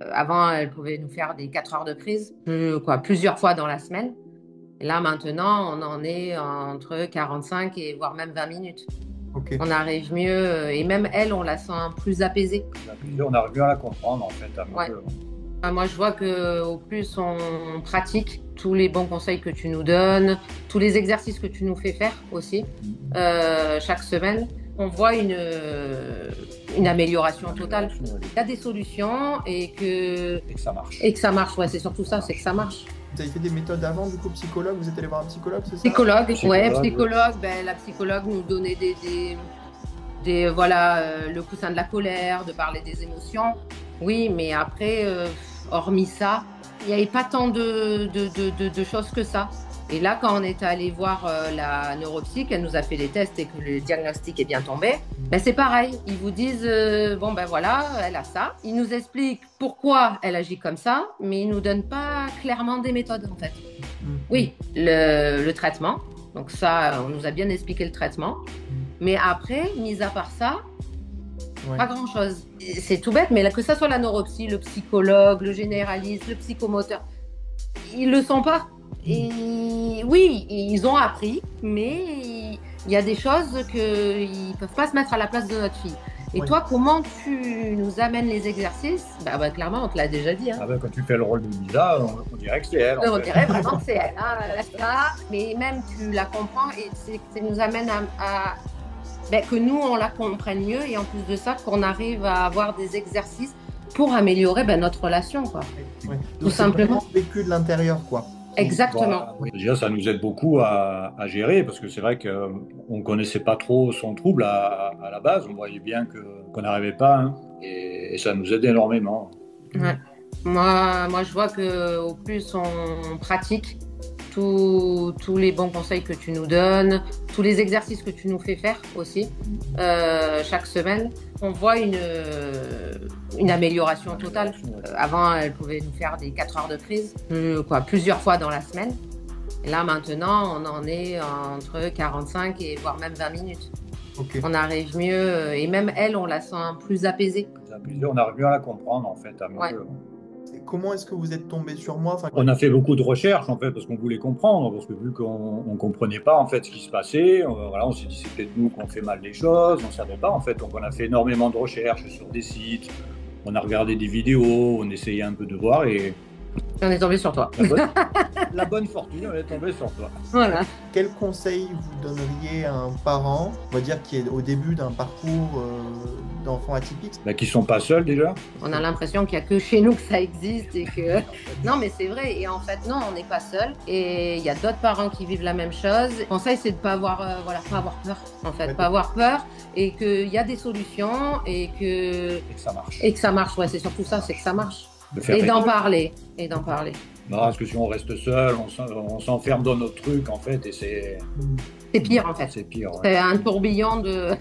Avant, elle pouvait nous faire des 4 heures de prise, plusieurs fois dans la semaine. Et là, maintenant, on en est entre 45 et voire même 20 minutes. Ok. On arrive mieux, et même elle, on la sent plus apaisée. On arrive mieux à la comprendre en fait. Ouais. Moi, je vois qu'au plus on pratique tous les bons conseils que tu nous donnes, tous les exercices que tu nous fais faire aussi, chaque semaine, on voit une amélioration totale. Il y a des solutions et que ça marche. Et que ça marche, ouais, c'est surtout ça, c'est que ça marche. Vous avez fait des méthodes avant, du coup, psychologue? Vous êtes allé voir un psychologue, c'est ça? Psychologue, la psychologue nous donnait le coussin de la colère, de parler des émotions. Oui, mais après, hormis ça, il n'y avait pas tant de choses que ça. Et là, quand on est allé voir la neuropsy, elle nous a fait des tests et que le diagnostic est bien tombé, ben c'est pareil. Ils vous disent, bon ben voilà, elle a ça. Ils nous expliquent pourquoi elle agit comme ça, mais ils ne nous donnent pas clairement des méthodes en fait. Oui, le traitement. Donc ça, on nous a bien expliqué le traitement. Mais après, mis à part ça, pas grand-chose. C'est tout bête, mais que ça soit la neuropsy, le psychologue, le généraliste, le psychomoteur, ils le sont pas. Et oui, ils ont appris, mais il y a des choses qu'ils peuvent pas se mettre à la place de notre fille. Et toi, comment tu nous amènes les exercices? Clairement, on te l'a déjà dit. Hein. Quand tu fais le rôle de Lisa, on dirait que c'est elle. On dirait vraiment que c'est elle. Hein, mais même tu la comprends et ça nous amène à que nous, on la comprenne mieux et en plus de ça, qu'on arrive à avoir des exercices pour améliorer notre relation. Quoi. Tout simplement. Vécu de l'intérieur, quoi. Exactement. Déjà, ça nous aide beaucoup à gérer parce que c'est vrai qu'on ne connaissait pas trop son trouble à la base. On voyait bien qu'on n'arrivait pas hein, et ça nous aide énormément. Ouais. Moi, je vois qu'au plus on pratique tous les bons conseils que tu nous donnes, tous les exercices que tu nous fais faire aussi, chaque semaine, on voit une amélioration totale. Avant, elle pouvait nous faire des 4 heures de prise, plusieurs fois dans la semaine. Et là, maintenant, on en est entre 45 et voire même 20 minutes. Okay. On arrive mieux, et même elle, on la sent plus apaisée. On arrive mieux à la comprendre, en fait. Comment est-ce que vous êtes tombé sur moi? On a fait beaucoup de recherches, en fait, parce qu'on voulait comprendre, parce que vu qu'on ne comprenait pas, en fait, ce qui se passait, on s'est dit, c'est peut-être nous qu'on fait mal les choses, on ne savait pas, en fait. Donc, on a fait énormément de recherches sur des sites, on a regardé des vidéos, on essayait un peu de voir et... On est tombé sur toi. La bonne fortune, on est tombé sur toi. Voilà. Quel conseil vous donneriez à un parent, on va dire, qui est au début d'un parcours d'enfant atypique? Qui ne sont pas seuls déjà. On a l'impression qu'il n'y a que chez nous que ça existe et que... Non, mais c'est vrai. Et en fait, non, on n'est pas seuls. Et il y a d'autres parents qui vivent la même chose. Le conseil, c'est de ne pas avoir, pas avoir peur, en fait. Pas avoir peur et qu'il y a des solutions et que ça marche. Et que ça marche, ouais, c'est surtout ça, c'est que ça marche. Et d'en parler. Non, parce que si on reste seul, on s'enferme dans notre truc, en fait, et c'est... C'est pire, en fait. C'est pire, ouais. C'est un tourbillon de...